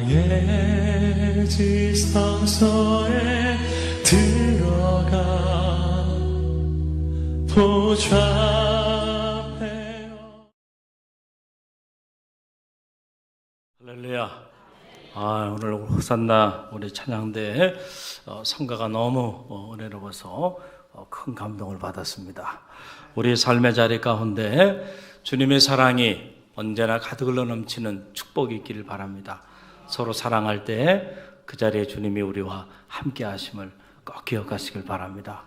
나의 지성소에 들어가 보좌. 할렐루야. 오늘 호산나 우리 찬양대 성가가 너무 은혜로워서 큰 감동을 받았습니다. 우리 삶의 자리 가운데 주님의 사랑이 언제나 가득 흘러 넘치는 축복이 있기를 바랍니다. 서로 사랑할 때 그 자리에 주님이 우리와 함께 하심을 꼭 기억하시길 바랍니다.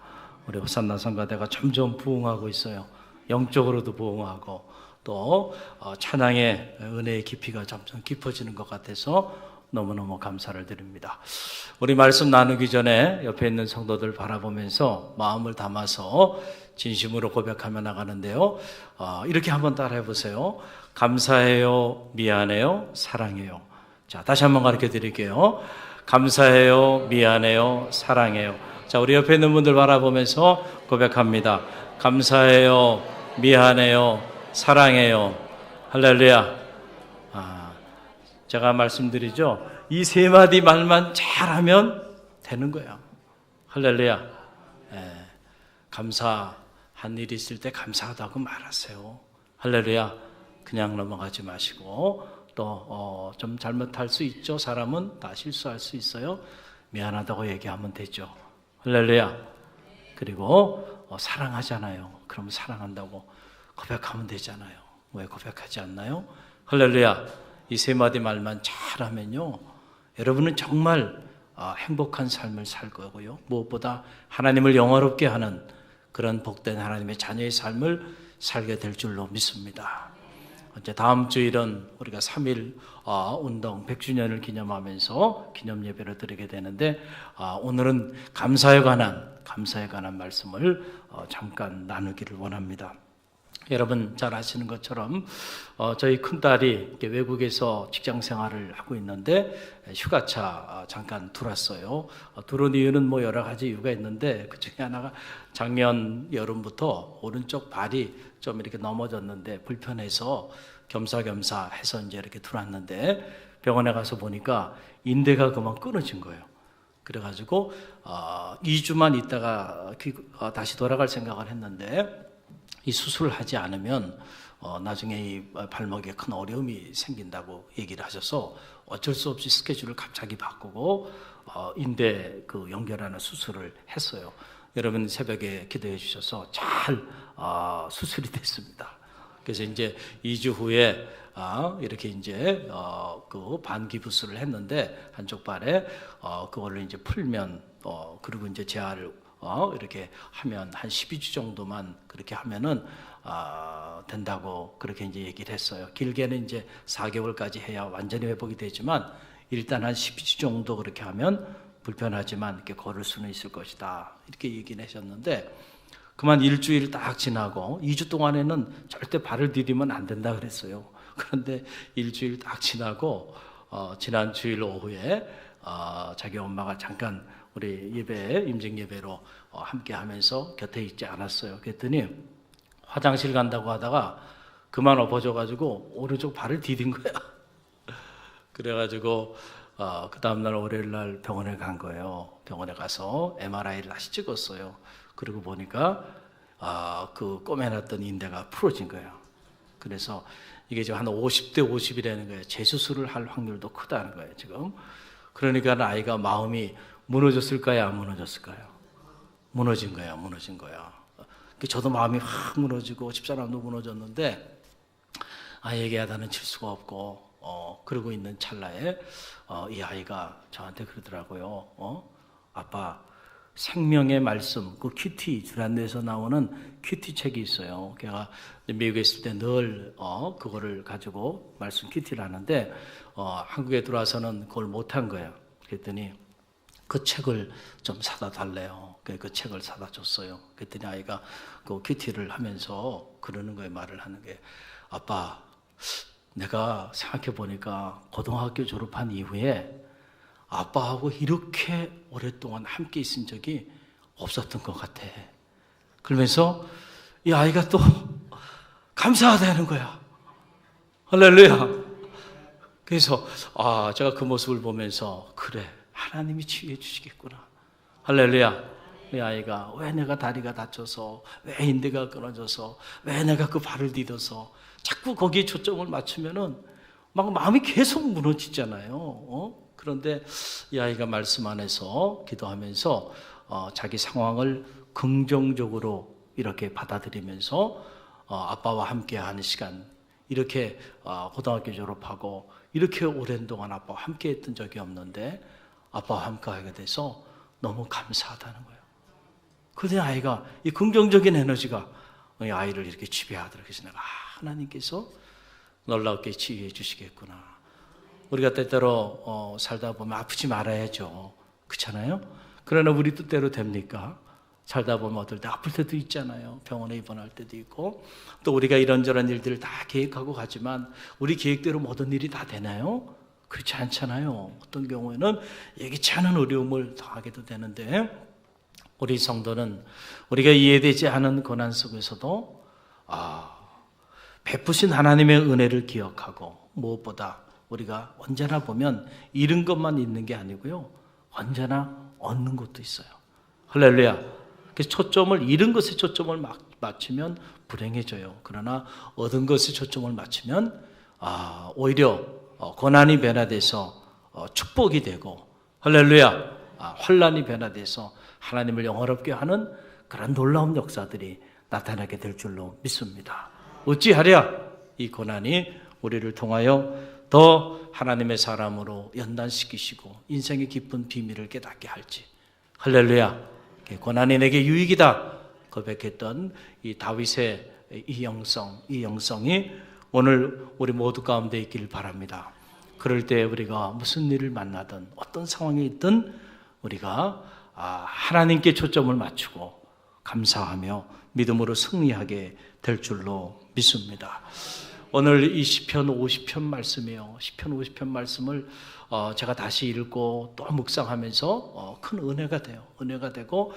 우리 호산나 성가대가 점점 부흥하고 있어요. 영적으로도 부흥하고 또 찬양의 은혜의 깊이가 점점 깊어지는 것 같아서 너무너무 감사를 드립니다. 우리 말씀 나누기 전에 옆에 있는 성도들 바라보면서 마음을 담아서 진심으로 고백하며 나가는데요. 이렇게 한번 따라해 보세요. 감사해요, 미안해요, 사랑해요. 자, 다시 한번 가르쳐 드릴게요. 감사해요, 미안해요, 사랑해요. 자, 우리 옆에 있는 분들 바라보면서 고백합니다. 감사해요, 미안해요, 사랑해요. 할렐루야. 제가 말씀드리죠. 이 세 마디 말만 잘하면 되는 거예요. 할렐루야. 감사한 일이 있을 때 감사하다고 말하세요. 할렐루야. 그냥 넘어가지 마시고 또 좀 잘못할 수 있죠. 사람은 다 실수할 수 있어요. 미안하다고 얘기하면 되죠. 할렐루야. 그리고 사랑하잖아요. 그러면 사랑한다고 고백하면 되잖아요. 왜 고백하지 않나요? 할렐루야. 이 세 마디 말만 잘하면요, 여러분은 정말 행복한 삶을 살 거고요, 무엇보다 하나님을 영화롭게 하는 그런 복된 하나님의 자녀의 삶을 살게 될 줄로 믿습니다. 이제 다음 주일은 우리가 3.1 운동 100주년을 기념하면서 기념 예배를 드리게 되는데, 오늘은 감사에 관한 말씀을 잠깐 나누기를 원합니다. 여러분 잘 아시는 것처럼 저희 큰딸이 외국에서 직장 생활을 하고 있는데 휴가차 잠깐 들어왔어요. 들어온 이유는 뭐 여러 가지 이유가 있는데, 그 중에 하나가 작년 여름부터 오른쪽 발이 좀 이렇게 넘어졌는데 불편해서 겸사겸사 해서 이제 이렇게 들어왔는데, 병원에 가서 보니까 인대가 그만 끊어진 거예요. 그래가지고 2주만 있다가 다시 돌아갈 생각을 했는데, 이 수술을 하지 않으면 나중에 이 발목에 큰 어려움이 생긴다고 얘기를 하셔서 어쩔 수 없이 스케줄을 갑자기 바꾸고 인대 그 연결하는 수술을 했어요. 여러분 새벽에 기도해 주셔서 잘 수술이 됐습니다. 그래서 이제 2주 후에 이렇게 이제 그 반기부스를 했는데, 한쪽 발에 그거를 이제 풀면 그리고 이제 재활을 이렇게 하면 한 12주 정도만 그렇게 하면은 된다고 그렇게 이제 얘기를 했어요. 길게는 이제 4개월까지 해야 완전히 회복이 되지만, 일단 한 12주 정도 그렇게 하면 불편하지만 이렇게 걸을 수는 있을 것이다, 이렇게 얘기를 하셨는데, 그만 일주일 딱 지나고 2주 동안에는 절대 발을 디디면 안 된다 그랬어요. 그런데 일주일 딱 지나고 지난 주일 오후에 자기 엄마가 잠깐 우리 예배, 임직 예배로 함께 하면서 곁에 있지 않았어요. 그랬더니 화장실 간다고 하다가 그만 엎어져가지고 오른쪽 발을 디딘 거야. 그래가지고 그 다음날 월요일날 병원에 간 거예요. 병원에 가서 MRI를 다시 찍었어요. 그리고 보니까 그 꼬매놨던 인대가 풀어진 거예요. 그래서 이게 지금 한 50대 50이라는 거예요. 재수술을 할 확률도 크다는 거예요, 지금. 그러니까 아이가 마음이 무너졌을까요, 안 무너졌을까요? 무너진 거야, 무너진 거야. 저도 마음이 확 무너지고 집사람도 무너졌는데, 아이에게 야단은 칠 수가 없고 그러고 있는 찰나에 이 아이가 저한테 그러더라고요. 아빠, 생명의 말씀, 그 큐티, 주란대에서 나오는 큐티 책이 있어요. 걔가 미국에 있을 때 늘 그거를 가지고 말씀 큐티를 하는데 한국에 들어와서는 그걸 못한 거예요. 그랬더니 그 책을 좀 사다 달래요. 그 책을 사다 줬어요. 그랬더니 아이가 그 큐티를 하면서 그러는 거예요. 말을 하는 게, 아빠, 내가 생각해 보니까 고등학교 졸업한 이후에 아빠하고 이렇게 오랫동안 함께 있은 적이 없었던 것 같아. 그러면서 이 아이가 또 감사하다는 거야. 할렐루야. 그래서 제가 그 모습을 보면서 그래, 하나님이 치유해 주시겠구나. 할렐루야. 내 아이가 왜 내가 다리가 다쳐서, 왜 인대가 끊어져서, 왜 내가 그 발을 디뎌서 자꾸 거기에 초점을 맞추면은 막 마음이 계속 무너지잖아요. 그런데 이 아이가 말씀 안에서 기도하면서 자기 상황을 긍정적으로 이렇게 받아들이면서 아빠와 함께하는 시간, 이렇게 고등학교 졸업하고 이렇게 오랜 동안 아빠와 함께했던 적이 없는데 아빠와 함께하게 돼서 너무 감사하다는 거예요. 그런데 아이가 이 긍정적인 에너지가 이 아이를 이렇게 지배하더라고요. 그래서 내가 하나님께서 놀랍게 치유해 주시겠구나. 우리가 때때로 살다 보면 아프지 말아야죠. 그렇잖아요? 그러나 우리 뜻대로 됩니까? 살다 보면 어떨 때 아플 때도 있잖아요. 병원에 입원할 때도 있고, 또 우리가 이런저런 일들을 다 계획하고 가지만 우리 계획대로 모든 일이 다 되나요? 그렇지 않잖아요. 어떤 경우에는 예기치 않은 어려움을 당하게도 되는데, 우리 성도는 우리가 이해되지 않은 고난 속에서도 베푸신 하나님의 은혜를 기억하고, 무엇보다 우리가 언제나 보면 잃은 것만 있는 게 아니고요, 언제나 얻는 것도 있어요. 할렐루야. 그래서 초점을, 잃은 것에 초점을 맞추면 불행해져요. 그러나 얻은 것에 초점을 맞추면 오히려 고난이 변화돼서 축복이 되고, 할렐루야, 환난이 변화돼서 하나님을 영화롭게 하는 그런 놀라운 역사들이 나타나게 될 줄로 믿습니다. 어찌하랴 이 고난이 우리를 통하여 더 하나님의 사람으로 연단시키시고 인생의 깊은 비밀을 깨닫게 할지. 할렐루야. 고난이 내게 유익이다 고백했던 이 다윗의 이 영성이 오늘 우리 모두 가운데 있기를 바랍니다. 그럴 때 우리가 무슨 일을 만나든 어떤 상황에 있든 우리가 하나님께 초점을 맞추고 감사하며 믿음으로 승리하게 될 줄로 믿습니다. 오늘 이 시편 50편 말씀이에요. 시편 50편 말씀을 제가 다시 읽고 또 묵상하면서 큰 은혜가 돼요. 은혜가 되고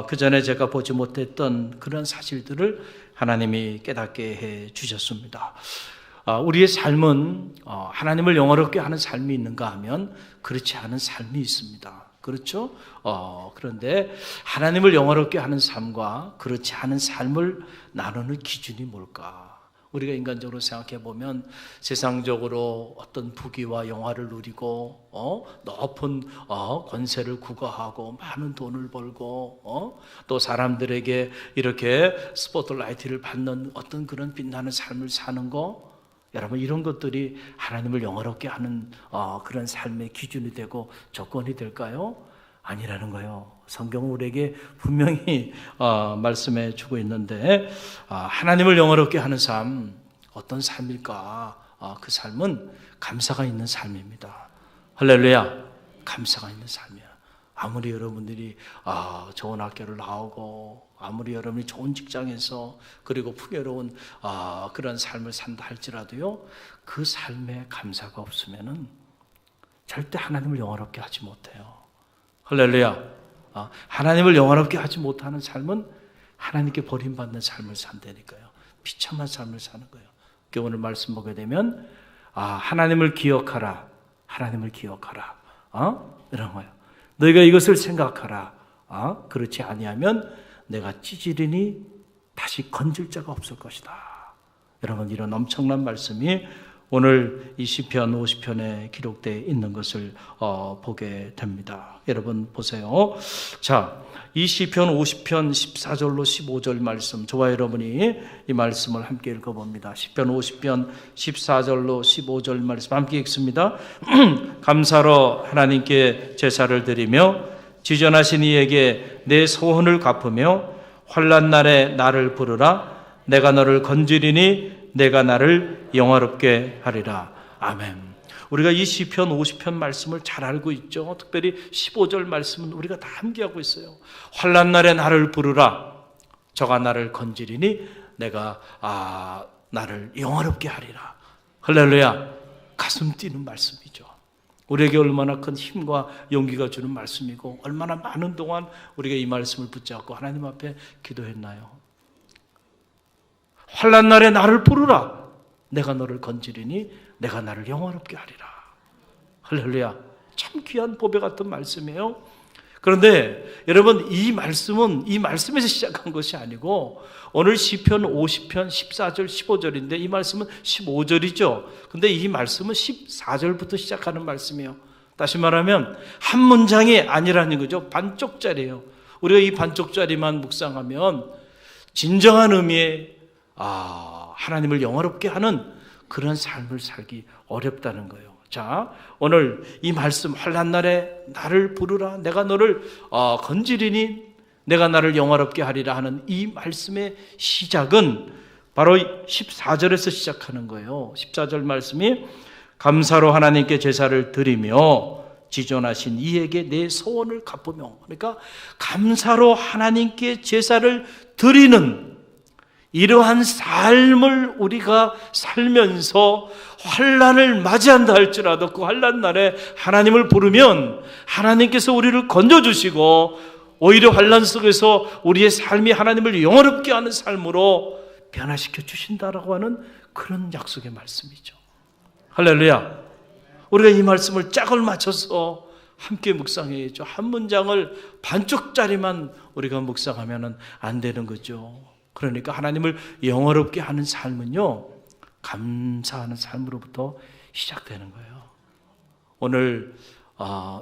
그 전에 제가 보지 못했던 그런 사실들을 하나님이 깨닫게 해 주셨습니다. 우리의 삶은 하나님을 영화롭게 하는 삶이 있는가 하면 그렇지 않은 삶이 있습니다. 그렇죠? 그런데 하나님을 영화롭게 하는 삶과 그렇지 않은 삶을 나누는 기준이 뭘까? 우리가 인간적으로 생각해 보면 세상적으로 어떤 부귀와 영화를 누리고 높은 권세를 구가하고 많은 돈을 벌고 또 사람들에게 이렇게 스포트라이트를 받는 어떤 그런 빛나는 삶을 사는 거, 여러분 이런 것들이 하나님을 영화롭게 하는 그런 삶의 기준이 되고 조건이 될까요? 아니라는 거예요. 성경은 우리에게 분명히 말씀해 주고 있는데 하나님을 영화롭게 하는 삶, 어떤 삶일까? 그 삶은 감사가 있는 삶입니다. 할렐루야. 감사가 있는 삶이야. 아무리 여러분들이 좋은 학교를 나오고 아무리 여러분이 좋은 직장에서 그리고 풍요로운 그런 삶을 산다 할지라도요, 그 삶에 감사가 없으면은 절대 하나님을 영화롭게 하지 못해요. 할렐루야. 하나님을 영화롭게 하지 못하는 삶은 하나님께 버림받는 삶을 산다니까요. 비참한 삶을 사는 거예요. 오늘 말씀 보게 되면 하나님을 기억하라. 하나님을 기억하라. 이런 거예요. 너희가 이것을 생각하라. 그렇지 아니하면 내가 찌질이니 다시 건질 자가 없을 것이다. 여러분, 이런 엄청난 말씀이 오늘 이 시편 50편에 기록되어 있는 것을 보게 됩니다. 여러분 보세요. 자, 이 시편 50편 14절로 15절 말씀, 저와 여러분이 이 말씀을 함께 읽어봅니다. 시편 50편 14절로 15절 말씀 함께 읽습니다. 감사로 하나님께 제사를 드리며 지전하신 이에게 내 소원을 갚으며 환난 날에 나를 부르라. 내가 너를 건지리니 내가 나를 영화롭게 하리라. 아멘. 우리가 이 시편 50편 말씀을 잘 알고 있죠. 특별히 15절 말씀은 우리가 다 함께하고 있어요. 환난 날에 나를 부르라. 저가 나를 건지리니 내가 나를 영화롭게 하리라. 할렐루야. 가슴 뛰는 말씀이죠. 우리에게 얼마나 큰 힘과 용기가 주는 말씀이고 얼마나 많은 동안 우리가 이 말씀을 붙잡고 하나님 앞에 기도했나요? 환난 날에 나를 부르라. 내가 너를 건지리니 내가 나를 영화롭게 하리라. 할렐루야. 참 귀한 보배 같은 말씀이에요. 그런데 여러분, 이 말씀에서 시작한 것이 아니고 오늘 시편 50편 14절 15절인데 이 말씀은 15절이죠. 근데 이 말씀은 14절부터 시작하는 말씀이에요. 다시 말하면 한 문장이 아니라는 거죠. 반쪽짜리예요. 우리가 이 반쪽짜리만 묵상하면 진정한 의미의 하나님을 영화롭게 하는 그런 삶을 살기 어렵다는 거예요. 자, 오늘 이 말씀, 환난 날에 나를 부르라, 내가 너를 건지리니 내가 나를 영화롭게 하리라 하는 이 말씀의 시작은 바로 14절에서 시작하는 거예요. 14절 말씀이 감사로 하나님께 제사를 드리며 지존하신 이에게 내 소원을 갚으며, 그러니까 감사로 하나님께 제사를 드리는 이러한 삶을 우리가 살면서 환난을 맞이한다 할지라도 그 환난 날에 하나님을 부르면 하나님께서 우리를 건져주시고 오히려 환난 속에서 우리의 삶이 하나님을 영화롭게 하는 삶으로 변화시켜 주신다라고 하는 그런 약속의 말씀이죠. 할렐루야. 우리가 이 말씀을 짝을 맞춰서 함께 묵상해야죠. 한 문장을 반쪽짜리만 우리가 묵상하면 안 되는 거죠. 그러니까 하나님을 영화롭게 하는 삶은요, 감사하는 삶으로부터 시작되는 거예요. 오늘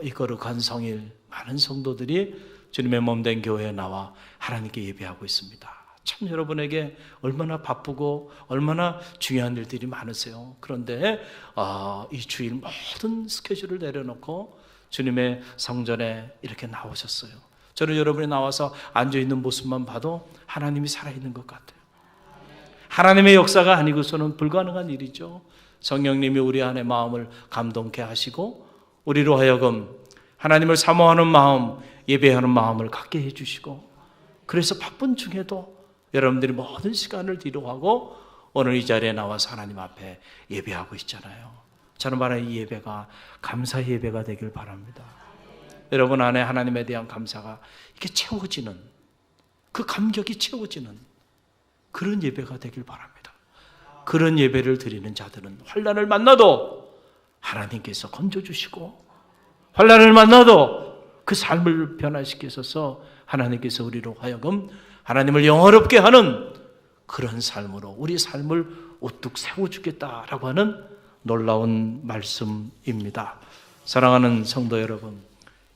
이 거룩한 성일 많은 성도들이 주님의 몸된 교회에 나와 하나님께 예배하고 있습니다. 참 여러분에게 얼마나 바쁘고 얼마나 중요한 일들이 많으세요. 그런데 이 주일 모든 스케줄을 내려놓고 주님의 성전에 이렇게 나오셨어요. 저는 여러분이 나와서 앉아있는 모습만 봐도 하나님이 살아있는 것 같아요. 하나님의 역사가 아니고서는 불가능한 일이죠. 성령님이 우리 안에 마음을 감동케 하시고 우리로 하여금 하나님을 사모하는 마음, 예배하는 마음을 갖게 해주시고, 그래서 바쁜 중에도 여러분들이 모든 시간을 뒤로하고 오늘 이 자리에 나와서 하나님 앞에 예배하고 있잖아요. 저는 바로 이 예배가 감사 예배가 되길 바랍니다. 여러분 안에 하나님에 대한 감사가 이렇게 채워지는, 그 감격이 채워지는 그런 예배가 되길 바랍니다. 그런 예배를 드리는 자들은 환난을 만나도 하나님께서 건져주시고, 환난을 만나도 그 삶을 변화시키셔서 하나님께서 우리로 하여금 하나님을 영화롭게 하는 그런 삶으로 우리 삶을 우뚝 세워주겠다라고 하는 놀라운 말씀입니다. 사랑하는 성도 여러분,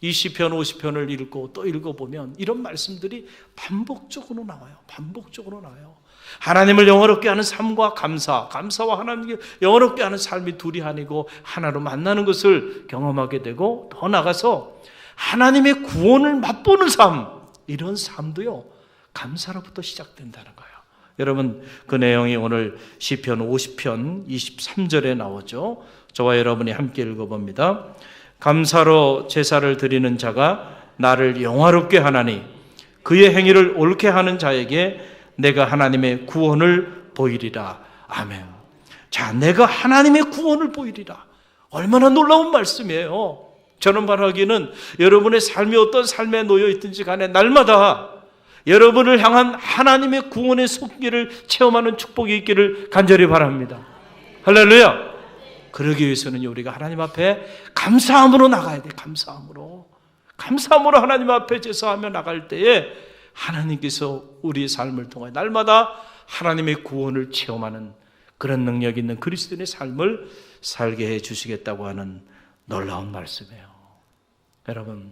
이 시편 50편을 읽고 또 읽어보면 이런 말씀들이 반복적으로 나와요. 반복적으로 나와요. 하나님을 영화롭게 하는 삶과 감사와 하나님을 영화롭게 하는 삶이 둘이 아니고 하나로 만나는 것을 경험하게 되고, 더 나아가서 하나님의 구원을 맛보는 삶, 이런 삶도요, 감사로부터 시작된다는 거예요. 여러분, 그 내용이 오늘 시편 50편 23절에 나오죠. 저와 여러분이 함께 읽어봅니다. 감사로 제사를 드리는 자가 나를 영화롭게 하나니 그의 행위를 옳게 하는 자에게 내가 하나님의 구원을 보이리라. 아멘. 자, 내가 하나님의 구원을 보이리라. 얼마나 놀라운 말씀이에요. 저는 바라기는 여러분의 삶이 어떤 삶에 놓여 있든지 간에 날마다 여러분을 향한 하나님의 구원의 손길을 체험하는 축복이 있기를 간절히 바랍니다. 할렐루야. 그러기 위해서는 우리가 하나님 앞에 감사함으로 나가야 돼. 감사함으로 하나님 앞에 제사하며 나갈 때에 하나님께서 우리의 삶을 통해 날마다 하나님의 구원을 체험하는 그런 능력 있는 그리스도인의 삶을 살게 해 주시겠다고 하는 놀라운 말씀이에요. 여러분,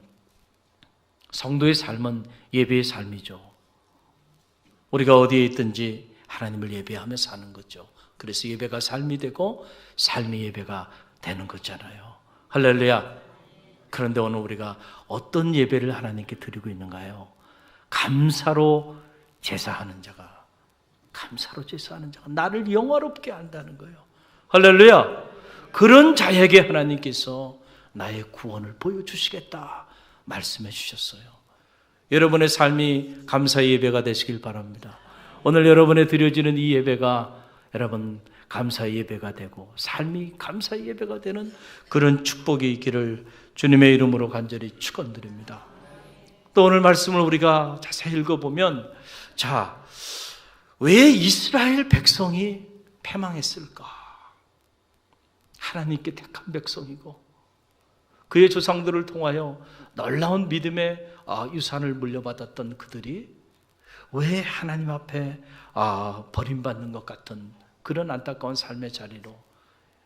성도의 삶은 예배의 삶이죠. 우리가 어디에 있든지 하나님을 예배하며 사는 거죠. 그래서 예배가 삶이 되고 삶이 예배가 되는 거잖아요. 할렐루야. 그런데 오늘 우리가 어떤 예배를 하나님께 드리고 있는가요? 감사로 제사하는 자가 나를 영화롭게 한다는 거예요. 할렐루야. 그런 자에게 하나님께서 나의 구원을 보여주시겠다 말씀해 주셨어요. 여러분의 삶이 감사의 예배가 되시길 바랍니다. 오늘 여러분의 드려지는 이 예배가 여러분 감사의 예배가 되고 삶이 감사의 예배가 되는 그런 축복이 있기를 주님의 이름으로 간절히 축원드립니다. 또 오늘 말씀을 우리가 자세히 읽어보면, 자, 왜 이스라엘 백성이 패망했을까? 하나님께 택한 백성이고 그의 조상들을 통하여 놀라운 믿음의 유산을 물려받았던 그들이 왜 하나님 앞에 버림받는 것 같은 그런 안타까운 삶의 자리로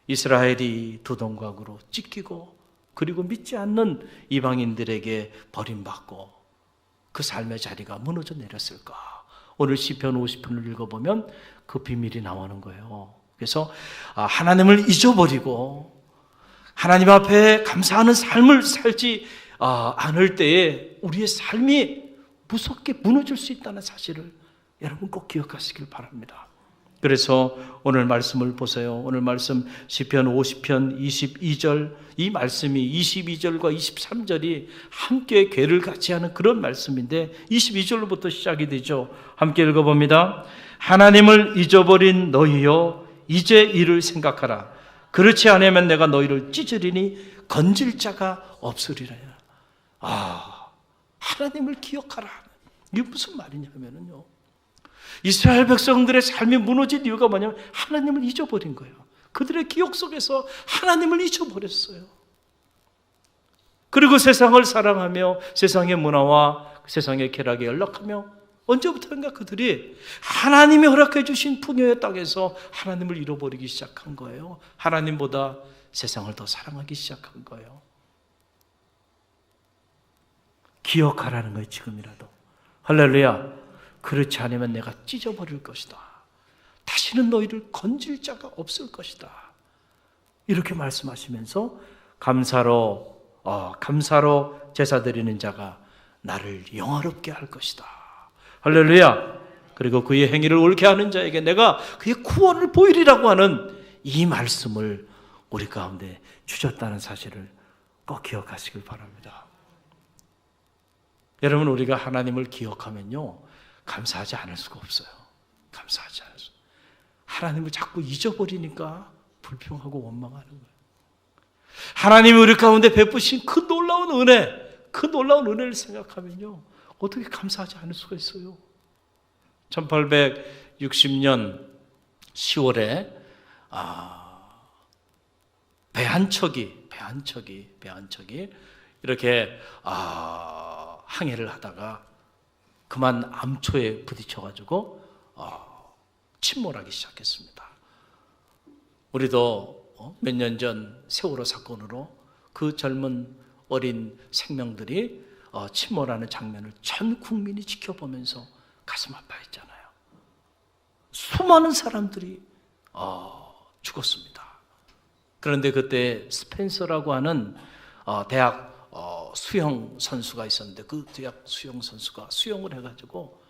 이스라엘이 두 동각으로 찢기고 그리고 믿지 않는 이방인들에게 버림받고 그 삶의 자리가 무너져 내렸을까? 오늘 시편 50편을 읽어보면 그 비밀이 나오는 거예요. 그래서 하나님을 잊어버리고 하나님 앞에 감사하는 삶을 살지 않을 때에 우리의 삶이 무섭게 무너질 수 있다는 사실을 여러분 꼭 기억하시길 바랍니다. 그래서 오늘 말씀을 보세요. 오늘 말씀 시편 50편 22절, 이 말씀이 22절과 23절이 함께 궤를 같이 하는 그런 말씀인데 22절로부터 시작이 되죠. 함께 읽어봅니다. 하나님을 잊어버린 너희여 이제 이를 생각하라. 그렇지 않으면 내가 너희를 찢으리니 건질 자가 없으리라. 하나님을 기억하라. 이게 무슨 말이냐면요, 이스라엘 백성들의 삶이 무너진 이유가 뭐냐면 하나님을 잊어버린 거예요. 그들의 기억 속에서 하나님을 잊어버렸어요. 그리고 세상을 사랑하며 세상의 문화와 세상의 쾌락에 연락하며 언제부터인가 그들이 하나님이 허락해 주신 풍요의 땅에서 하나님을 잃어버리기 시작한 거예요. 하나님보다 세상을 더 사랑하기 시작한 거예요. 기억하라는 거예요. 지금이라도. 할렐루야. 그렇지 않으면 내가 찢어버릴 것이다. 다시는 너희를 건질 자가 없을 것이다. 이렇게 말씀하시면서 감사로 제사 드리는 자가 나를 영화롭게 할 것이다. 할렐루야. 그리고 그의 행위를 옳게 하는 자에게 내가 그의 구원을 보이리라고 하는 이 말씀을 우리 가운데 주셨다는 사실을 꼭 기억하시길 바랍니다. 여러분, 우리가 하나님을 기억하면요, 감사하지 않을 수가 없어요. 감사하지 않을 수. 하나님을 자꾸 잊어버리니까 불평하고 원망하는 거예요. 하나님이 우리 가운데 베푸신 그 놀라운 은혜를 생각하면요, 어떻게 감사하지 않을 수가 있어요? 1860년 10월에 배한척이 이렇게 항해를 하다가 그만 암초에 부딪혀가지고 침몰하기 시작했습니다. 우리도 몇 년 전 세월호 사건으로 그 젊은 어린 생명들이 침몰하는 장면을 전 국민이 지켜보면서 가슴 아파했잖아요. 수많은 사람들이 죽었습니다. 그런데 그때 스펜서라고 하는 대학 수영 선수가 있었는데 그 대학 수영 선수가 수영을 해가지고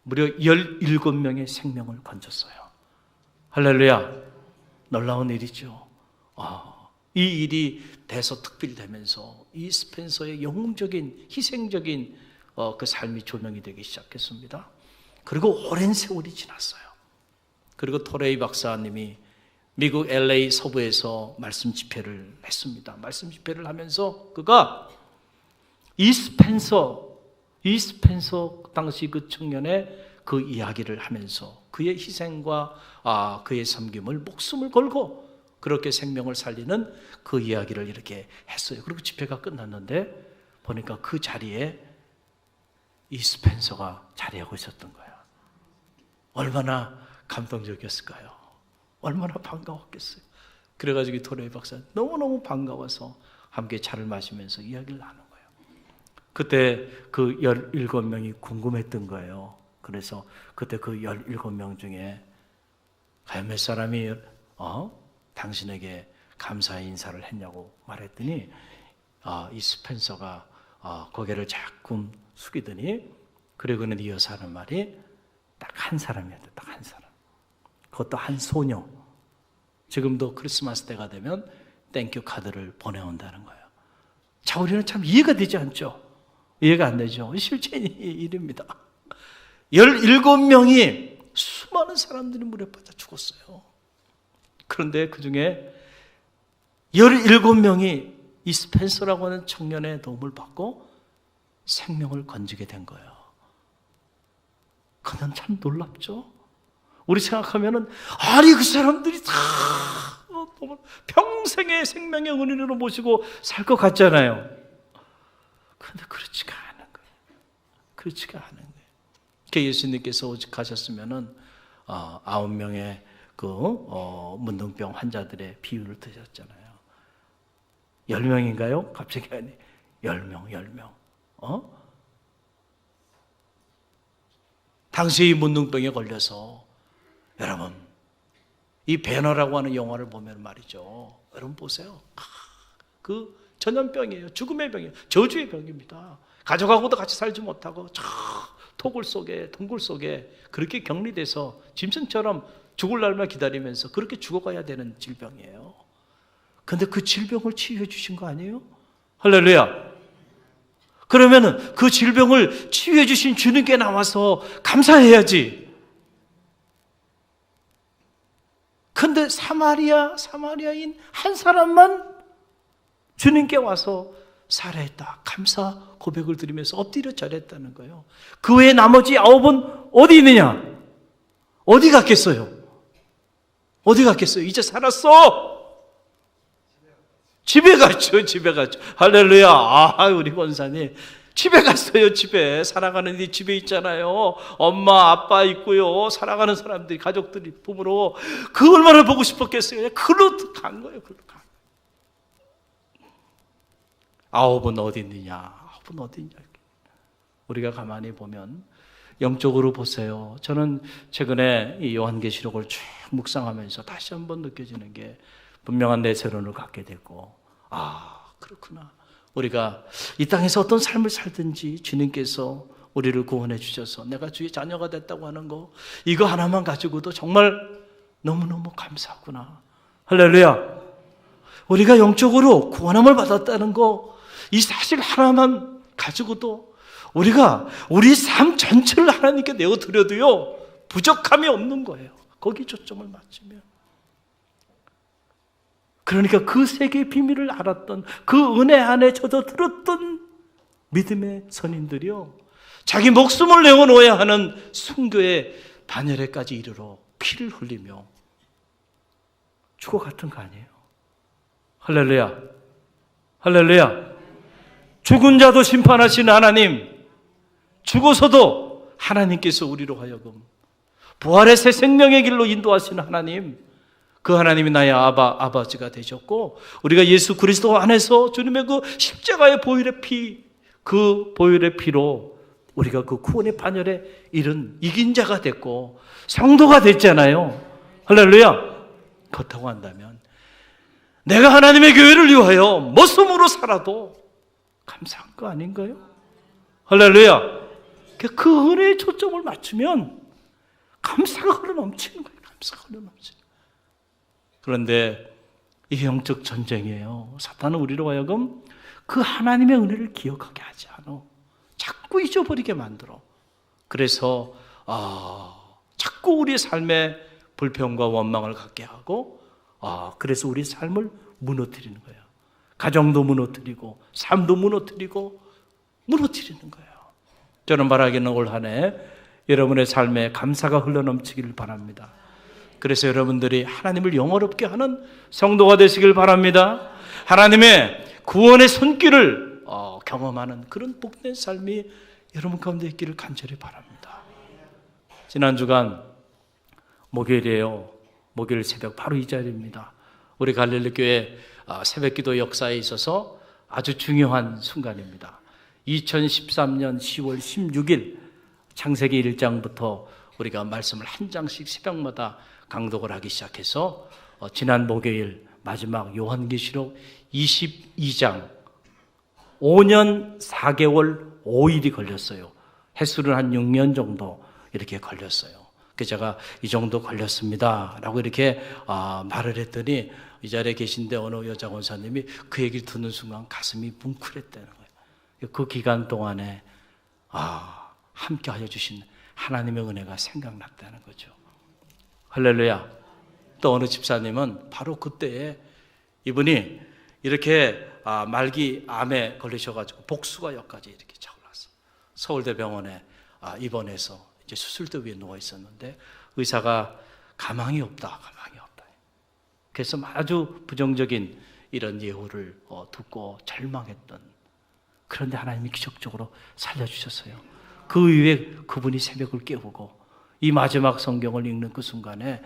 무려 17명의 생명을 건졌어요. 할렐루야. 놀라운 일이죠. 이 일이 대서특필되면서 이 스펜서의 영웅적인 희생적인 그 삶이 조명이 되기 시작했습니다. 그리고 오랜 세월이 지났어요. 그리고 토레이 박사님이 미국 LA 서부에서 말씀 집회를 했습니다. 말씀 집회를 하면서 그가 이 스펜서 당시 그 청년의 그 이야기를 하면서 그의 희생과 그의 섬김을 목숨을 걸고 그렇게 생명을 살리는 그 이야기를 이렇게 했어요. 그리고 집회가 끝났는데 보니까 그 자리에 이 스펜서가 자리하고 있었던 거예요. 얼마나 감동적이었을까요? 얼마나 반가웠겠어요. 그래가지고 토레이 박사 너무너무 반가워서 함께 차를 마시면서 이야기를 나눈 거예요. 그때 그 17명이 궁금했던 거예요. 그래서 그때 그 17명 중에 과연 몇 사람이 당신에게 감사의 인사를 했냐고 말했더니 이 스펜서가 고개를 자꾸 숙이더니 그리고는 이어서 하는 말이 딱 한 사람이었대. 딱 한 사람. 그것도 한 소녀. 지금도 크리스마스 때가 되면 땡큐 카드를 보내온다는 거예요. 자, 우리는 참 이해가 되지 않죠? 이해가 안 되죠? 실제 일입니다. 17명이 수많은 사람들이 물에 빠져 죽었어요. 그런데 그 중에 17명이 이 스펜서라고 하는 청년의 도움을 받고 생명을 건지게 된 거예요. 그는 참 놀랍죠? 우리 생각하면은 아니 그 사람들이 다 평생의 생명의 은인으로 모시고 살 것 같잖아요. 그런데 그렇지가 않은 거예요. 그렇지가 않은 거예요. 예수님께서 오직 가셨으면은 9명의 그 문둥병 환자들의 비유를 드셨잖아요. 10명인가요? 갑자기 아니 10명. 당시 이 문둥병에 걸려서 여러분 이 배너라고 하는 영화를 보면 말이죠. 여러분 보세요. 그 전염병이에요. 죽음의 병이에요. 저주의 병입니다. 가족하고도 같이 살지 못하고 저 토굴 속에 동굴 속에 그렇게 격리돼서 짐승처럼 죽을 날만 기다리면서 그렇게 죽어가야 되는 질병이에요. 그런데 그 질병을 치유해 주신 거 아니에요? 할렐루야. 그러면은 그 질병을 치유해 주신 주님께 나와서 감사해야지. 근데 사마리아인 한 사람만 주님께 와서 살아했다. 감사 고백을 드리면서 엎드려 절했다는 거예요. 그 외에 나머지 9은 어디 있느냐? 어디 갔겠어요? 어디 갔겠어요? 이제 살았어. 집에 갔죠. 집에 갔죠. 할렐루야. 우리 권사님 집에 갔어요. 집에 살아가는 이 집에 있잖아요. 엄마 아빠 있고요. 살아가는 사람들이 가족들이 부모로 그 얼마나 보고 싶었겠어요. 그걸로 간 거예요. 그걸로 간 거예요. 9은 어디 있느냐? 9은 어디 있냐? 우리가 가만히 보면 영적으로 보세요. 저는 최근에 이 요한계시록을 쭉 묵상하면서 다시 한번 느껴지는 게 분명한 내세론을 갖게 됐고, 그렇구나. 우리가 이 땅에서 어떤 삶을 살든지 주님께서 우리를 구원해 주셔서 내가 주의 자녀가 됐다고 하는 거, 이거 하나만 가지고도 정말 너무너무 감사하구나. 할렐루야. 우리가 영적으로 구원함을 받았다는 거, 이 사실 하나만 가지고도 우리가 우리 삶 전체를 하나님께 내어드려도요 부족함이 없는 거예요. 거기 초점을 맞추면. 그러니까 그 세계의 비밀을 알았던, 그 은혜 안에 젖어들었던 믿음의 선인들이요, 자기 목숨을 내어놓아야 하는 순교의 반열에까지 이르러 피를 흘리며 죽어갔던 거 아니에요? 할렐루야. 할렐루야. 죽은 자도 심판하시는 하나님, 죽어서도 하나님께서 우리로 하여금 부활의 새 생명의 길로 인도하시는 하나님, 그 하나님이 나의 아버지가 되셨고, 우리가 예수 그리스도 안에서 주님의 그 십자가의 보혈의 피, 그 보혈의 피로 우리가 그 구원의 반열에 이른 이긴 자가 됐고 성도가 됐잖아요. 할렐루야. 그렇다고 한다면 내가 하나님의 교회를 위하여 목숨으로 살아도 감사한 거 아닌가요? 할렐루야. 그 은혜의 초점을 맞추면 감사가 흘러넘치는 거예요. 감사가 흘러넘치는 거예요. 그런데 이게 영적 전쟁이에요. 사탄은 우리로 하여금 그 하나님의 은혜를 기억하게 하지 않아. 자꾸 잊어버리게 만들어. 그래서 자꾸 우리의 삶에 불평과 원망을 갖게 하고, 그래서 우리의 삶을 무너뜨리는 거예요. 가정도 무너뜨리고 삶도 무너뜨리고 무너뜨리는 거예요. 저는 바라기는 올 한 해 여러분의 삶에 감사가 흘러넘치기를 바랍니다. 그래서 여러분들이 하나님을 영화롭게 하는 성도가 되시길 바랍니다. 하나님의 구원의 손길을 경험하는 그런 복된 삶이 여러분 가운데 있기를 간절히 바랍니다. 지난 주간 목요일이에요. 목요일 새벽 바로 이 자리입니다. 우리 갈릴리 교회 새벽기도 역사에 있어서 아주 중요한 순간입니다. 2013년 10월 16일 창세기 1장부터 우리가 말씀을 한 장씩 새벽마다 강독을 하기 시작해서 지난 목요일 마지막 요한계시록 22장 5년 4개월 5일이 걸렸어요. 횟수를 한 6년 정도 이렇게 걸렸어요. 그래서 제가 이 정도 걸렸습니다 라고 이렇게 말을 했더니 이 자리에 계신데 어느 여자 권사님이 그 얘기를 듣는 순간 가슴이 뭉클했다는 거예요. 그 기간 동안에 함께 하여 주신 하나님의 은혜가 생각났다는 거죠. 할렐루야. 또 어느 집사님은 바로 그때에 이분이 이렇게 말기 암에 걸리셔가지고 복수가역까지 이렇게 차올랐어. 서울대병원에 입원해서 이제 수술대 위에 누워 있었는데 의사가 가망이 없다. 그래서 아주 부정적인 이런 예후를 듣고 절망했던, 그런데 하나님이 기적적으로 살려주셨어요. 그 이후에 그분이 새벽을 깨우고 이 마지막 성경을 읽는 그 순간에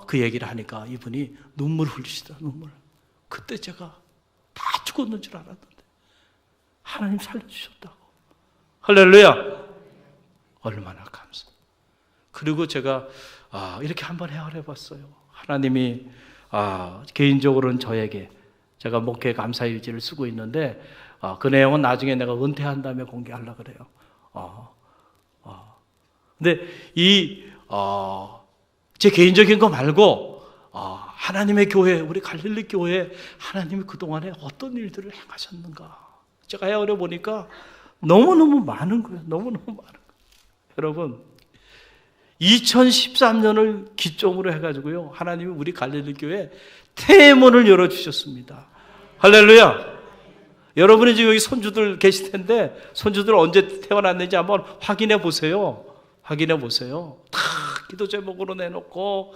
그 얘기를 하니까 이분이 눈물을 흘리시더라. 눈물. 그때 제가 다 죽었는 줄 알았는데 하나님 살려주셨다고. 할렐루야. 얼마나 감사. 그리고 제가 이렇게 한번 헤아려 봤어요. 하나님이 개인적으로는 저에게, 제가 목회 감사일지를 쓰고 있는데 그 내용은 나중에 내가 은퇴한 다음에 공개하려고 그래요. 근데 제 개인적인 거 말고 하나님의 교회, 우리 갈릴리 교회, 하나님이 그동안에 어떤 일들을 행하셨는가, 제가 헤아려 보니까 너무너무 많은 거예요. 너무너무 많은 거예요. 여러분, 2013년을 기점으로 해가지고요, 하나님이 우리 갈릴리 교회 태문을 열어주셨습니다. 할렐루야. 여러분이 지금 여기 손주들 계실 텐데 손주들 언제 태어났는지 한번 확인해 보세요. 확인해 보세요. 다 기도 제목으로 내놓고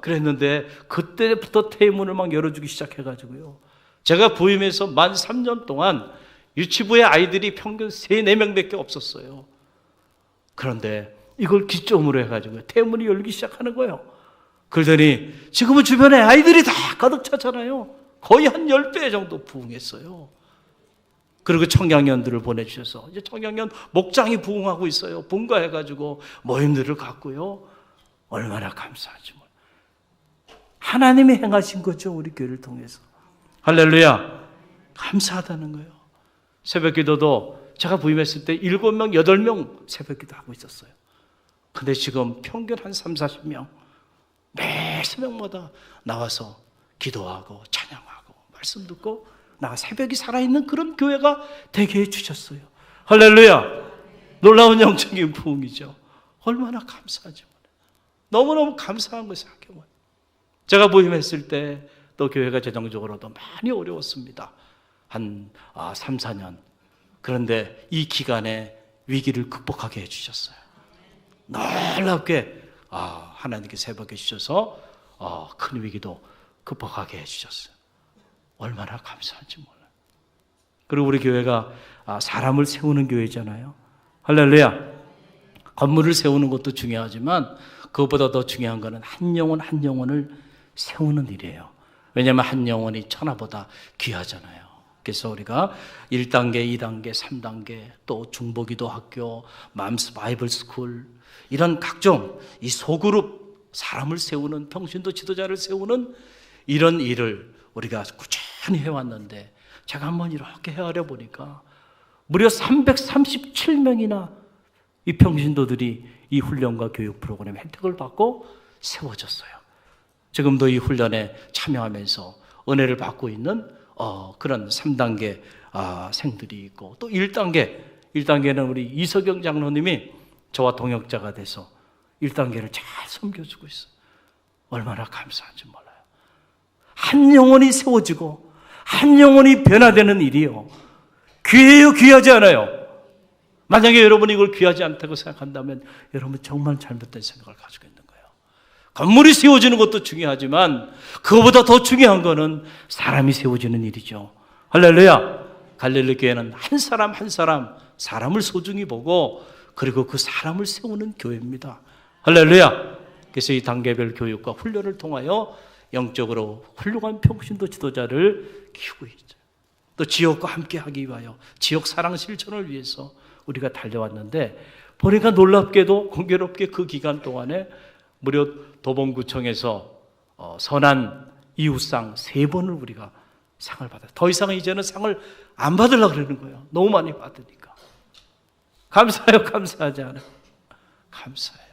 그랬는데 그때부터 태문을 막 열어주기 시작해가지고요, 제가 부임해서 만 3년 동안 유치부의 아이들이 평균 3, 4명밖에 없었어요. 그런데 이걸 기점으로 해가지고 태문이 열기 시작하는 거예요. 그러더니 지금은 주변에 아이들이 다 가득 차잖아요. 거의 한 10배 정도 부흥했어요. 그리고 청양년들을 보내주셔서 이제 청양년 목장이 부흥하고 있어요. 분가해가지고 모임들을 갖고요. 얼마나 감사하지 뭐. 하나님이 행하신 거죠, 우리 교회를 통해서. 할렐루야. 감사하다는 거예요. 새벽 기도도 제가 부임했을 때 7명, 8명 새벽 기도 하고 있었어요. 근데 지금 평균 한 3, 40명 매 새벽마다 나와서 기도하고 찬양하고 말씀 듣고 나가 새벽이 살아있는 그런 교회가 되게 해주셨어요. 할렐루야. 놀라운 영적인 부흥이죠. 얼마나 감사하죠. 너무너무 감사한 것을 생각해봐요. 제가 부임했을 때 또 교회가 재정적으로도 많이 어려웠습니다. 한 3, 4년. 그런데 이 기간에 위기를 극복하게 해주셨어요. 놀랍게 하나님께 새벽에 주셔서 큰 위기도 극복하게 해주셨어요. 얼마나 감사한지 몰라요. 그리고 우리 교회가 사람을 세우는 교회잖아요. 할렐루야. 건물을 세우는 것도 중요하지만 그것보다 더 중요한 것은 한 영혼 한 영혼을 세우는 일이에요. 왜냐하면 한 영혼이 천하보다 귀하잖아요. 그래서 우리가 1단계, 2단계, 3단계, 또 중보기도 학교, 맘스 바이블 스쿨, 이런 각종 이 소그룹 사람을 세우는, 평신도 지도자를 세우는 이런 일을 우리가 꾸준히 해왔는데, 제가 한번 이렇게 헤아려 보니까 무려 337명이나 이 평신도들이 이 훈련과 교육 프로그램 혜택을 받고 세워졌어요. 지금도 이 훈련에 참여하면서 은혜를 받고 있는 그런 3단계 생들이 있고, 또 1단계는 우리 이석영 장로님이 저와 동역자가 돼서 1단계를 잘 섬겨주고 있어요. 얼마나 감사한지 몰라요. 한 영혼이 세워지고 한 영혼이 변화되는 일이요, 귀해요, 귀하지 않아요? 만약에 여러분이 이걸 귀하지 않다고 생각한다면 여러분 정말 잘못된 생각을 가지고 있는 거예요. 건물이 세워지는 것도 중요하지만 그거보다 더 중요한 거는 사람이 세워지는 일이죠. 할렐루야. 갈릴리 교회는 한 사람 한 사람 사람을 소중히 보고 그리고 그 사람을 세우는 교회입니다. 할렐루야. 그래서 이 단계별 교육과 훈련을 통하여 영적으로 훌륭한 평신도 지도자를 키우고 있죠. 또 지역과 함께 하기 위하여 지역 사랑 실천을 위해서 우리가 달려왔는데, 보니까 놀랍게도 공교롭게 그 기간 동안에 무려 도봉구청에서 선한 이웃상 3번을 우리가 상을 받아요. 더 이상은 이제는 상을 안 받으려고 그러는 거예요. 너무 많이 받으니까. 감사해요, 감사하지 않아요? 감사해요.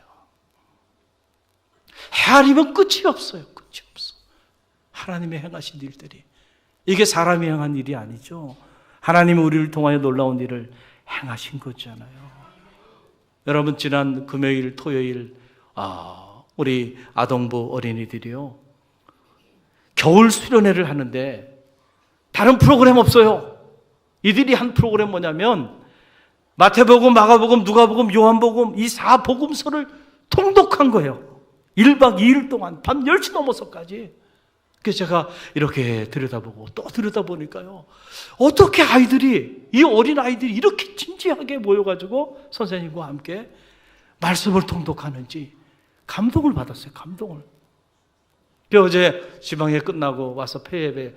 헤아리면 끝이 없어요. 끝이 없어. 하나님의 행하신 일들이, 이게 사람이 행한 일이 아니죠. 하나님이 우리를 통하여 놀라운 일을 행하신 거잖아요. 여러분, 지난 금요일, 토요일 우리 아동부 어린이들이요, 겨울 수련회를 하는데 다른 프로그램 없어요. 이들이 한 프로그램 뭐냐면 마태복음, 마가복음, 누가복음, 요한복음 이 4복음서를 통독한 거예요. 1박 2일 동안 밤 10시 넘어서까지. 그래서 제가 이렇게 들여다보고 또 들여다보니까요, 어떻게 아이들이, 이 어린 아이들이 이렇게 진지하게 모여가지고 선생님과 함께 말씀을 통독하는지 감동을 받았어요. 감동을. 어제 지방에 끝나고 와서 폐예배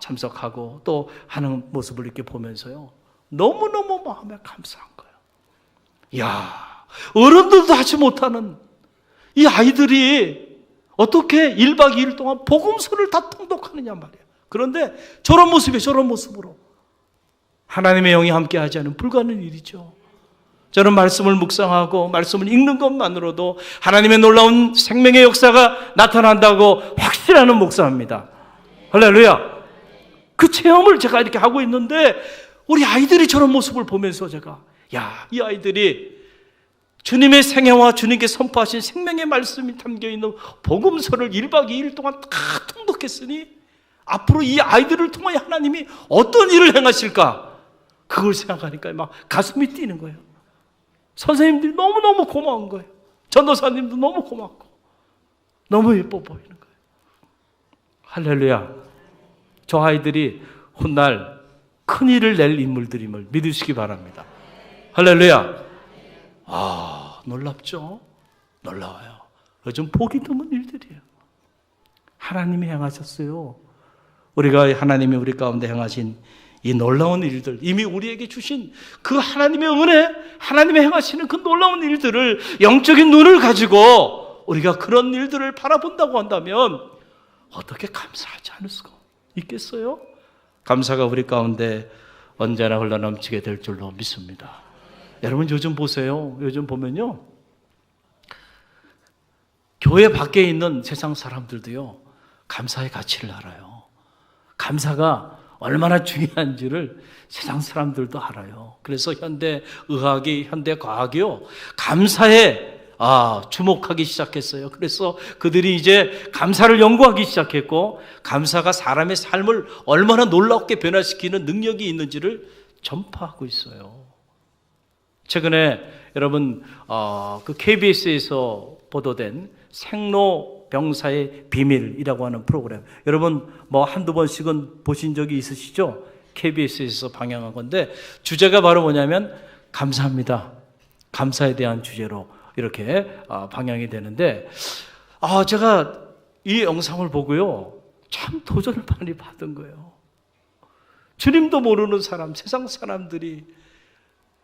참석하고 또 하는 모습을 이렇게 보면서요, 너무너무 마음에 감사한 거예요. 이야, 어른들도 하지 못하는 이 아이들이 어떻게 1박 2일 동안 복음서를 다 통독하느냐 말이에요. 그런데 저런 모습에 저런 모습으로 하나님의 영이 함께하지 않으면 불가능한 일이죠. 저는 말씀을 묵상하고 말씀을 읽는 것만으로도 하나님의 놀라운 생명의 역사가 나타난다고 확신하는 목사입니다. 할렐루야. 그 체험을 제가 이렇게 하고 있는데 우리 아이들이 저런 모습을 보면서 제가, 야, 이 아이들이 주님의 생애와 주님께 선포하신 생명의 말씀이 담겨있는 복음서를 1박 2일 동안 다 통독했으니 앞으로 이 아이들을 통하여 하나님이 어떤 일을 행하실까, 그걸 생각하니까 막 가슴이 뛰는 거예요. 선생님들이 너무너무 고마운 거예요. 전도사님도 너무 고맙고 너무 예뻐 보이는 거예요. 할렐루야. 저 아이들이 훗날 큰 일을 낼 인물들임을 믿으시기 바랍니다. 할렐루야. 놀랍죠? 놀라워요. 요즘 보기 드문 일들이에요. 하나님이 행하셨어요. 우리가 하나님이 우리 가운데 행하신 이 놀라운 일들, 이미 우리에게 주신 그 하나님의 은혜, 하나님이 행하시는 그 놀라운 일들을 영적인 눈을 가지고 우리가 그런 일들을 바라본다고 한다면 어떻게 감사하지 않을 수가 있겠어요? 감사가 우리 가운데 언제나 흘러넘치게 될 줄로 믿습니다. 여러분 요즘 보세요. 요즘 보면요, 교회 밖에 있는 세상 사람들도요, 감사의 가치를 알아요. 감사가 얼마나 중요한지를 세상 사람들도 알아요. 그래서 현대 의학이, 현대 과학이요, 감사에 주목하기 시작했어요. 그래서 그들이 이제 감사를 연구하기 시작했고, 감사가 사람의 삶을 얼마나 놀랍게 변화시키는 능력이 있는지를 전파하고 있어요. 최근에 여러분 그 KBS에서 보도된 생로병사의 비밀이라고 하는 프로그램, 여러분 뭐 한두 번씩은 보신 적이 있으시죠? KBS에서 방영한 건데 주제가 바로 뭐냐면 감사합니다. 감사에 대한 주제로 이렇게 방영이 되는데, 제가 이 영상을 보고요, 참 도전을 많이 받은 거예요. 주님도 모르는 사람, 세상 사람들이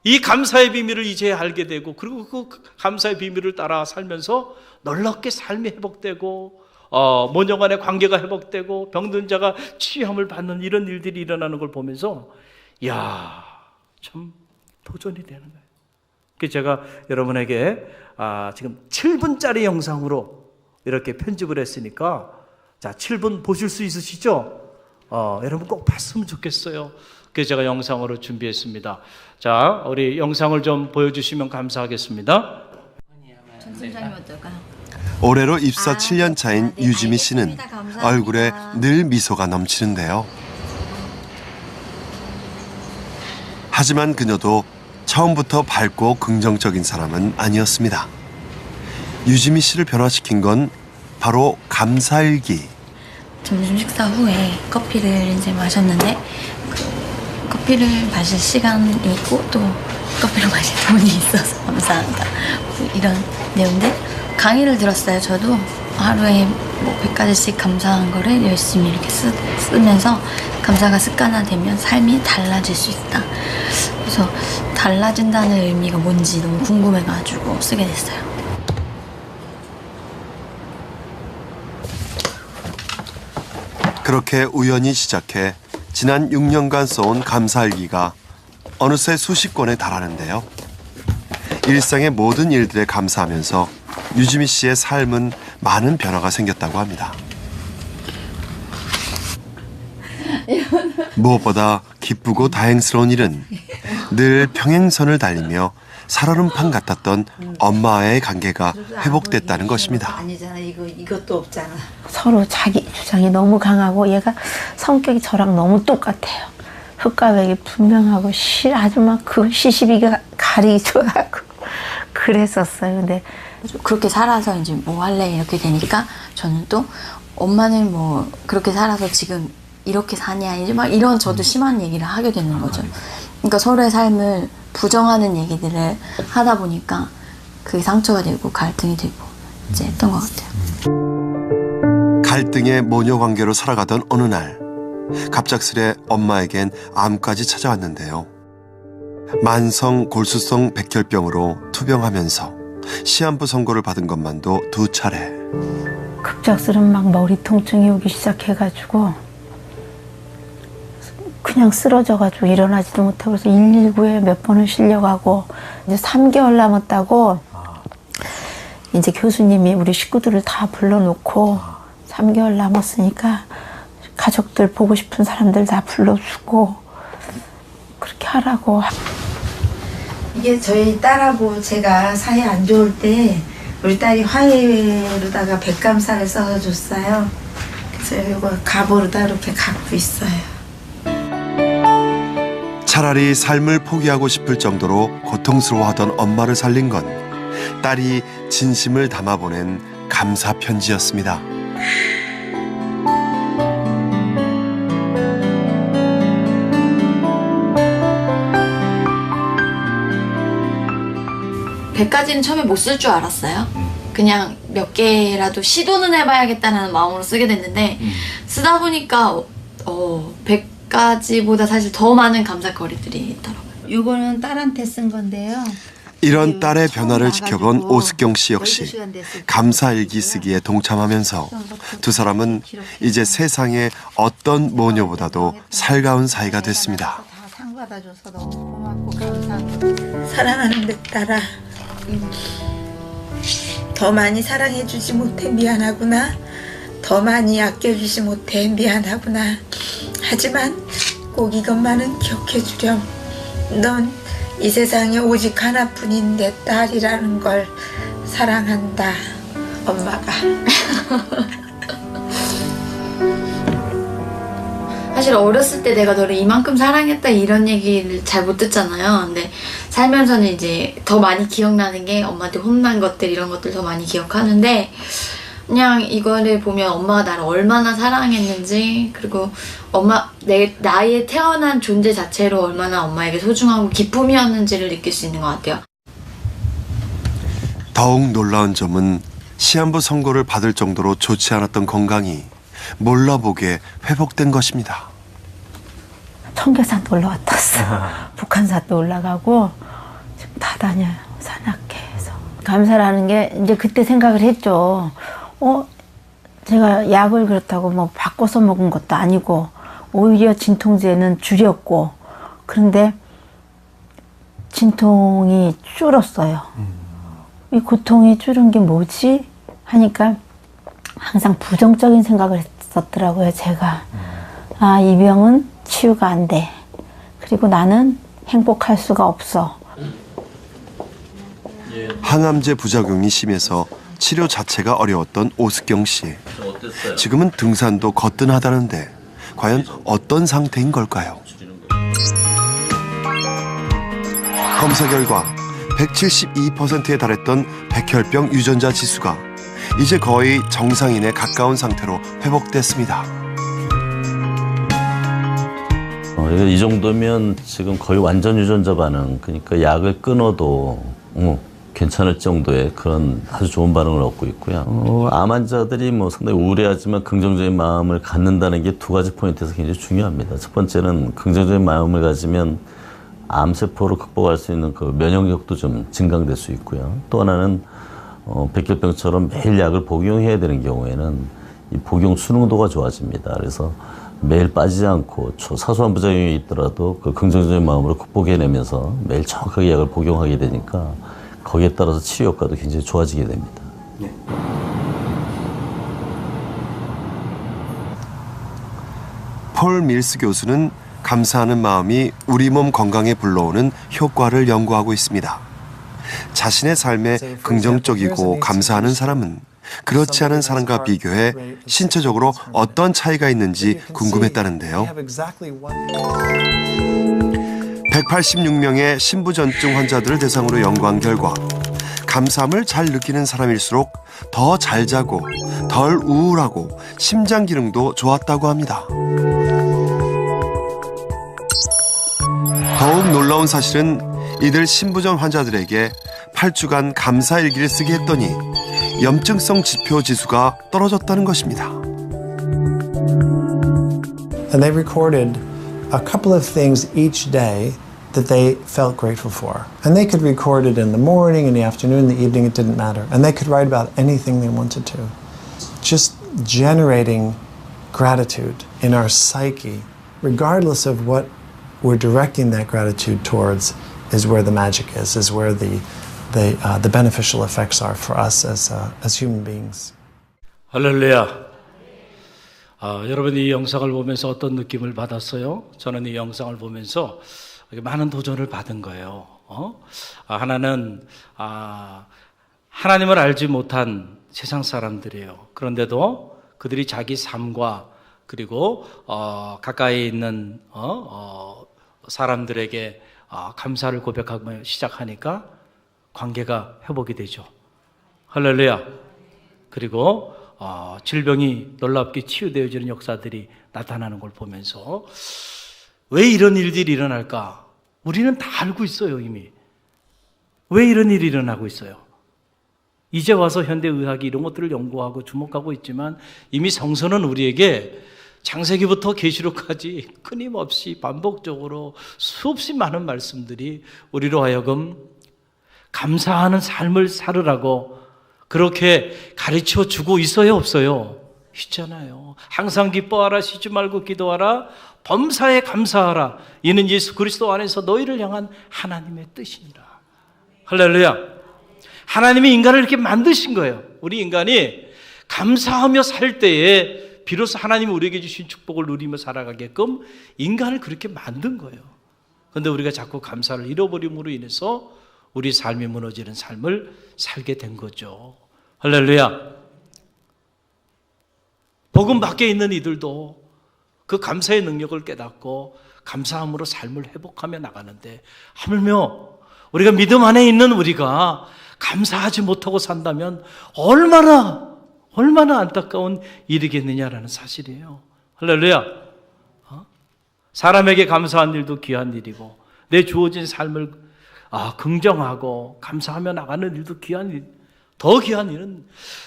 이 감사의 비밀을 이제 알게 되고, 그리고 그 감사의 비밀을 따라 살면서 놀랍게 삶이 회복되고, 모녀간의 관계가 회복되고, 병든 자가 치유함을 받는 이런 일들이 일어나는 걸 보면서, 이야, 참 도전이 되는 거예요. 그래서 제가 여러분에게 지금 7분짜리 영상으로 이렇게 편집을 했으니까, 자, 7분 보실 수 있으시죠? 여러분 꼭 봤으면 좋겠어요. 그래서 제가 영상으로 준비했습니다. 자, 우리 영상을 좀 보여주시면 감사하겠습니다. 올해로 입사 7년 차인 유지미 씨는 얼굴에 늘 미소가 넘치는데요. 하지만 그녀도 처음부터 밝고 긍정적인 사람은 아니었습니다. 유지미 씨를 변화시킨 건 바로 감사일기. 점심 식사 후에 커피를 이제 마셨는데, 커피를 마실 시간이 있고 또 커피를 마실 돈이 있어서 감사합니다. 이런 내용들 강의를 들었어요. 저도 하루에 뭐 100가지씩 감사한 거를 열심히 이렇게 쓰면서 감사가 습관화되면 삶이 달라질 수 있다. 그래서 달라진다는 의미가 뭔지 너무 궁금해가지고 쓰게 됐어요. 그렇게 우연히 시작해 지난 6년간 써온 감사일기가 어느새 수십 권에 달하는데요. 일상의 모든 일들에 감사하면서 유지미 씨의 삶은 많은 변화가 생겼다고 합니다. 무엇보다 기쁘고 다행스러운 일은 늘 평행선을 달리며 살얼음판 같았던 엄마와의 관계가 회복됐다는 것입니다. 아니잖아. 이것도 없잖아. 서로 자기 주장이 너무 강하고 얘가 성격이 저랑 너무 똑같아요. 흑과백이 분명하고 아주 막 그 시시비가 가리기 좋아하고 그랬었어요. 근데 그렇게 살아서 이제 뭐 할래 이렇게 되니까 저는 또 엄마는 뭐 그렇게 살아서 지금 이렇게 사냐 이제 막 이런 저도 심한 얘기를 하게 되는 거죠. 그러니까 서로의 삶을 부정하는 얘기들을 하다 보니까 그게 상처가 되고 갈등이 되고 이제 했던 것 같아요. 갈등의 모녀 관계로 살아가던 어느 날 갑작스레 엄마에겐 암까지 찾아왔는데요. 만성 골수성 백혈병으로 투병하면서 시한부 선고를 받은 것만도 2차례. 급작스런 막 머리 통증이 오기 시작해가지고 그냥 쓰러져가지고 일어나지도 못하고 그래서 119에 몇 번을 실려가고 이제 3개월 남았다고 이제 교수님이 우리 식구들을 다 불러놓고 3개월 남았으니까 가족들 보고 싶은 사람들 다 불러주고 그렇게 하라고. 이게 저희 딸하고 제가 사이 안 좋을 때 우리 딸이 화해로다가 백감살을 써서 줬어요. 그래서 이거 갑오로다 이렇게 갖고 있어요. 차라리 삶을 포기하고 싶을 정도로 고통스러워하던 엄마를 살린 건 딸이 진심을 담아 보낸 감사 편지였습니다. 백가지는 처음에 못 쓸 줄 알았어요. 그냥 몇 개라도 시도는 해봐야겠다는 마음으로 쓰게 됐는데 쓰다 보니까 100가지보다 사실 더 많은 감사거리들이 있더라고요. 이거는 딸한테 쓴 건데요. 이런 딸의 변화를 지켜본 오숙경 씨 역시 감사일기 쓰기에 동참하면서 두 사람은 이제 세상의 어떤 모녀보다도 살가운 사이가 됐습니다. 다 상 받아줘서 너무 고맙고 감사하고. 사랑하는 내 딸아, 더 많이 사랑해주지 못해 미안하구나. 더 많이 아껴주지 못해 미안하구나. 하지만 꼭 이것만은 기억해주렴. 넌 이 세상에 오직 하나뿐인 내 딸이라는 걸 사랑한다. 엄마가. 사실 어렸을 때 내가 너를 이만큼 사랑했다 이런 얘기를 잘 못 듣잖아요. 근데 살면서는 이제 더 많이 기억나는 게 엄마한테 혼난 것들 이런 것들 더 많이 기억하는데 그냥 이거를 보면 엄마가 나를 얼마나 사랑했는지 그리고 나의 태어난 존재 자체로 얼마나 엄마에게 소중하고 기쁨이었는지를 느낄 수 있는 것 같아요. 더욱 놀라운 점은 시한부 선고를 받을 정도로 좋지 않았던 건강이 몰라보게 회복된 것입니다. 청계산도 올라왔었어. 북한산도 올라가고 지금 다 다녀요. 산악회에서. 감사라는 게 이제 그때 생각을 했죠. 제가 약을 그렇다고 뭐 바꿔서 먹은 것도 아니고 오히려 진통제는 줄였고 그런데 진통이 줄었어요. 이 고통이 줄은 게 뭐지? 하니까 항상 부정적인 생각을 했었더라고요, 제가. 아, 이 병은 치유가 안 돼. 그리고 나는 행복할 수가 없어. 항암제 부작용이 심해서 치료 자체가 어려웠던 오숙경 씨. 지금은 등산도 거뜬하다는데 과연 어떤 상태인 걸까요? 검사 결과 172%에 달했던 백혈병 유전자 지수가 이제 거의 정상인에 가까운 상태로 회복됐습니다. 이 정도면 지금 거의 완전 유전자 반응, 그러니까 약을 끊어도 괜찮을 정도의 그런 아주 좋은 반응을 얻고 있고요. 암 환자들이 뭐 상당히 우울해하지만 긍정적인 마음을 갖는다는 게 2가지 포인트에서 굉장히 중요합니다. 첫 번째는 긍정적인 마음을 가지면 암세포를 극복할 수 있는 그 면역력도 좀 증강될 수 있고요. 또 하나는 백혈병처럼 매일 약을 복용해야 되는 경우에는 이 복용 수능도가 좋아집니다. 그래서 매일 빠지지 않고 사소한 부작용이 있더라도 그 긍정적인 마음으로 극복해내면서 매일 정확하게 약을 복용하게 되니까 거기에 따라서 치유 효과도 굉장히 좋아지게 됩니다. 네. 폴 밀스 교수는 감사하는 마음이 우리 몸 건강에 불러오는 효과를 연구하고 있습니다. 자신의 삶에 긍정적이고 감사하는 사람은 그렇지 않은 사람과 비교해 신체적으로 어떤 차이가 있는지 궁금했다는데요. 186명의 신부전증 환자들을 대상으로 연구한 결과 감사함을 잘 느끼는 사람일수록 더 잘 자고 덜 우울하고 심장 기능도 좋았다고 합니다. 더욱 놀라운 사실은 이들 신부전 환자들에게 8주간 감사 일기를 쓰게 했더니 염증성 지표 지수가 떨어졌다는 것입니다. And they recorded a couple of things each day that they felt grateful for. And they could record it in the morning, in the afternoon, in the evening, it didn't matter. And they could write about anything they wanted to. Just generating gratitude in our psyche, regardless of what we're directing that gratitude towards, is where the magic is where the beneficial effects are for us as human beings. 할렐루야. 여러분 이 영상을 보면서 어떤 느낌을 받았어요? 저는 이 영상을 보면서 많은 도전을 받은 거예요. 하나는 하나님을 알지 못한 세상 사람들이에요. 그런데도 그들이 자기 삶과 그리고 가까이 있는 사람들에게 감사를 고백하며 시작하니까 관계가 회복이 되죠. 할렐루야. 그리고 질병이 놀랍게 치유되어지는 역사들이 나타나는 걸 보면서 왜 이런 일들이 일어날까? 우리는 다 알고 있어요, 이미. 왜 이런 일이 일어나고 있어요? 이제 와서 현대의학이 이런 것들을 연구하고 주목하고 있지만 이미 성서는 우리에게 창세기부터 계시록까지 끊임없이 반복적으로 수없이 많은 말씀들이 우리로 하여금 감사하는 삶을 살으라고 그렇게 가르쳐 주고 있어요, 없어요? 있잖아요. 항상 기뻐하라, 쉬지 말고 기도하라, 범사에 감사하라. 이는 예수 그리스도 안에서 너희를 향한 하나님의 뜻이니라. 할렐루야. 하나님이 인간을 이렇게 만드신 거예요. 우리 인간이 감사하며 살 때에 비로소 하나님이 우리에게 주신 축복을 누리며 살아가게끔 인간을 그렇게 만든 거예요. 그런데 우리가 자꾸 감사를 잃어버림으로 인해서 우리 삶이 무너지는 삶을 살게 된 거죠. 할렐루야. 복음 밖에 있는 이들도 그 감사의 능력을 깨닫고 감사함으로 삶을 회복하며 나가는데 하물며 우리가 믿음 안에 있는 우리가 감사하지 못하고 산다면 얼마나 안타까운 일이겠느냐라는 사실이에요. 할렐루야. 사람에게 감사한 일도 귀한 일이고 내 주어진 삶을 긍정하고 감사하며 나가는 일도 귀한 일, 더 귀한 일은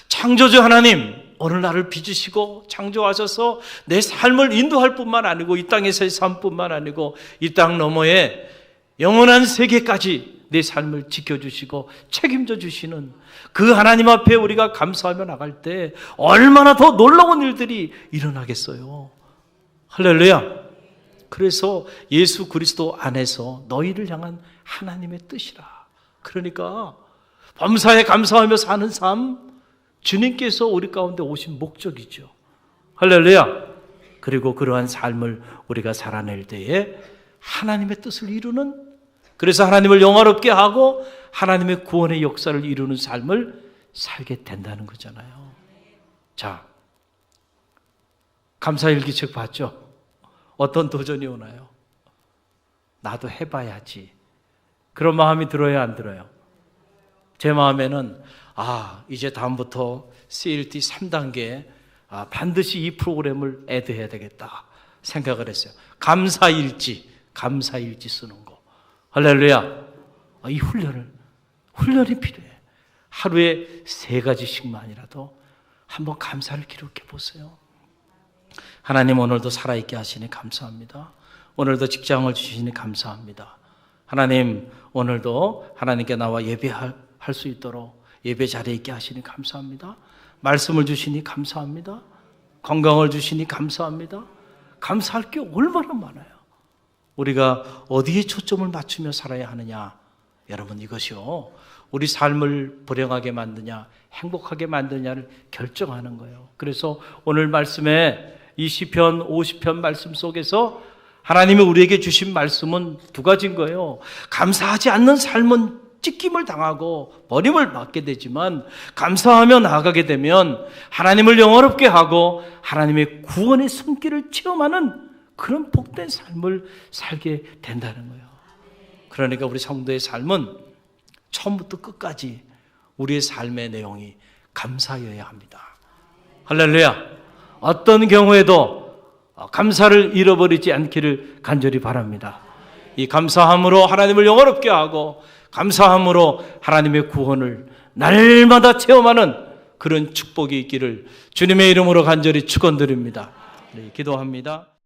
창조주 하나님 오늘 나를 빚으시고 창조하셔서 내 삶을 인도할 뿐만 아니고 이 땅에서의 삶뿐만 아니고 이 땅 너머에 영원한 세계까지 내 삶을 지켜주시고 책임져 주시는 그 하나님 앞에 우리가 감사하며 나갈 때 얼마나 더 놀라운 일들이 일어나겠어요. 할렐루야. 그래서 예수 그리스도 안에서 너희를 향한 하나님의 뜻이라. 그러니까 범사에 감사하며 사는 삶, 주님께서 우리 가운데 오신 목적이죠. 할렐루야. 그리고 그러한 삶을 우리가 살아낼 때에 하나님의 뜻을 이루는, 그래서 하나님을 영화롭게 하고 하나님의 구원의 역사를 이루는 삶을 살게 된다는 거잖아요. 자, 감사일기책 봤죠? 어떤 도전이 오나요? 나도 해봐야지. 그런 마음이 들어요, 안 들어요? 제 마음에는 이제 다음부터 CLT 3단계 반드시 이 프로그램을 애드해야 되겠다 생각을 했어요. 감사일지 쓰는 거. 할렐루야. 이 훈련이 필요해. 하루에 3가지씩만이라도 한번 감사를 기록해 보세요. 하나님 오늘도 살아있게 하시니 감사합니다. 오늘도 직장을 주시니 감사합니다. 하나님 오늘도 하나님께 나와 예배할 수 있도록 예배 자리에 있게 하시니 감사합니다. 말씀을 주시니 감사합니다. 건강을 주시니 감사합니다. 감사할 게 얼마나 많아요. 우리가 어디에 초점을 맞추며 살아야 하느냐. 여러분 이것이요, 우리 삶을 불행하게 만드냐 행복하게 만드냐를 결정하는 거예요. 그래서 오늘 말씀에 이 시편 50편 말씀 속에서 하나님이 우리에게 주신 말씀은 2가지인 거예요. 감사하지 않는 삶은 찢김을 당하고 버림을 받게 되지만 감사하며 나아가게 되면 하나님을 영화롭게 하고 하나님의 구원의 손길을 체험하는 그런 복된 삶을 살게 된다는 거예요. 그러니까 우리 성도의 삶은 처음부터 끝까지 우리의 삶의 내용이 감사여야 합니다. 할렐루야. 어떤 경우에도 감사를 잃어버리지 않기를 간절히 바랍니다. 이 감사함으로 하나님을 영원롭게 하고 감사함으로 하나님의 구원을 날마다 체험하는 그런 축복이 있기를 주님의 이름으로 간절히 축원드립니다. 기도합니다.